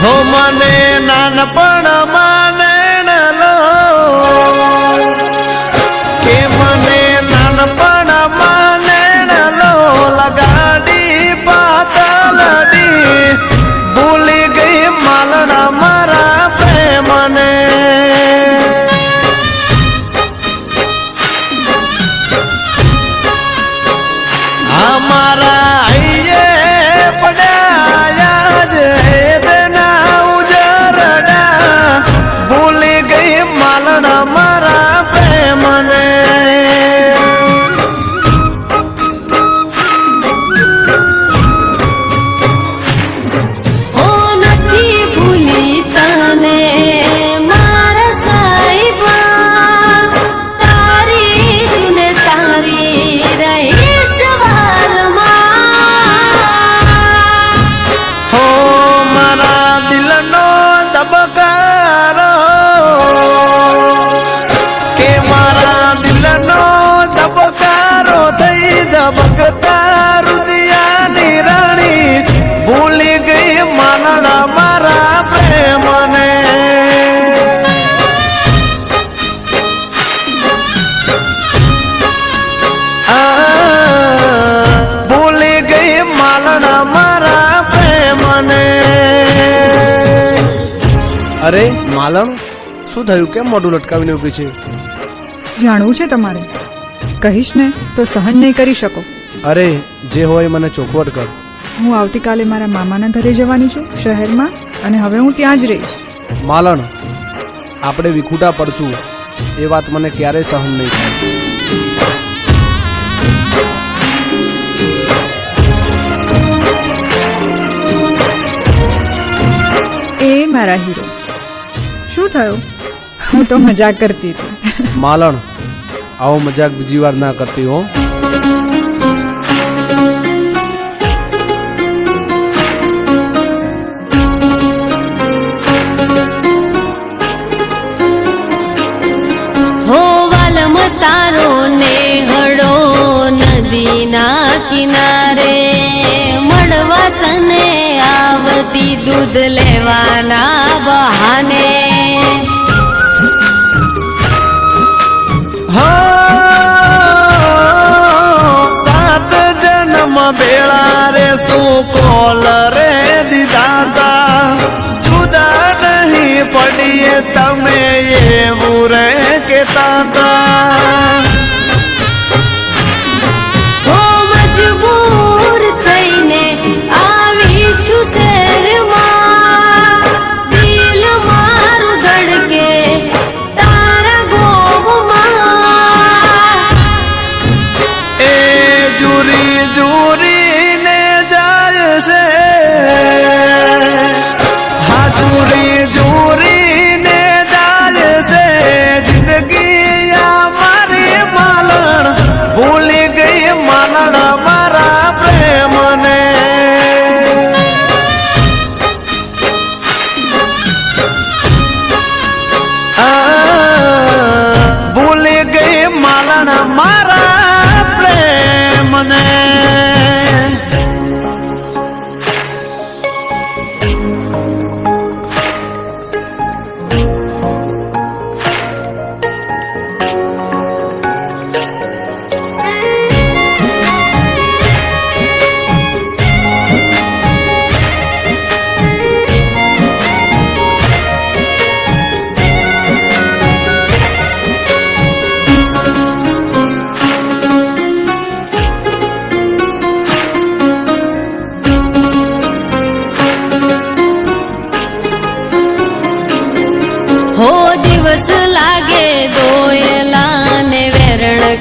हो मने नानपण माने लो के मने नानपण माने लो लगाडी पातलडी भूली गई मालना मारा प्रेम ने हमारा आइए पड़ा देना उजरड़ा भूली गई मालना मारा प्रेम ने भूली गई मालना मारा प्रेम ने भूली गई मालना मारा प्रेम ने अरे मालण શું થયું કેમ મોઢું લટકાવીને ઊભી છે જાણવું છે તમારે કહીશ ને તો સહન નહીં કરી શકો અરે જે હોય મને ચોખવટ કર હું આવતીકાલે મારા મામાના ઘરે જવાની છું શહેરમાં અને હવે હું ત્યાં જ રહીશ માલણ આપણે વિખૂટા પડશું એ વાત મને ક્યારેય સહન નહીં થાય એ મારા હીરો શું થયું હું તો મજાક કરતી હતી માલણ આવો મજાક બીજી વાર ના કરતી હો તારો નેહડો નદીના કિનારે મળવા તને આવતી દૂધ લેવાના બહાને સાત જન્મ બેળા રે શું કોલ રે દીદાતા જુદા નહીં પડીએ તમે એવું રે કેતા મજબૂર થઈને આવી છું શહેરમાં દિલ મારું ધડકે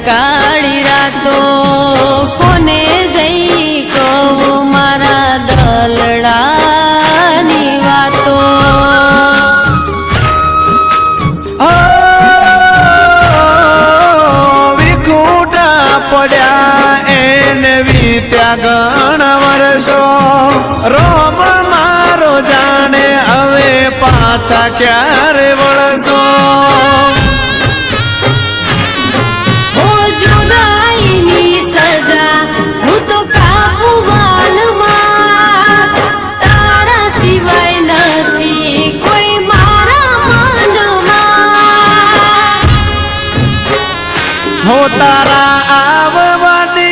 કાળી રાતો કોને જઈ કહું મારા દલડાની વાતો વિખૂટા પડ્યા એને વીત્યા ઘણા વર્ષો રોમ મારો જાણે હવે પાછા ક્યારે વળશો ઓ જુદાઈની સજા હું તો કાપું વાલમાં તારા સિવાય નથી કોઈ મારા મનમાં હો તારા આવવાની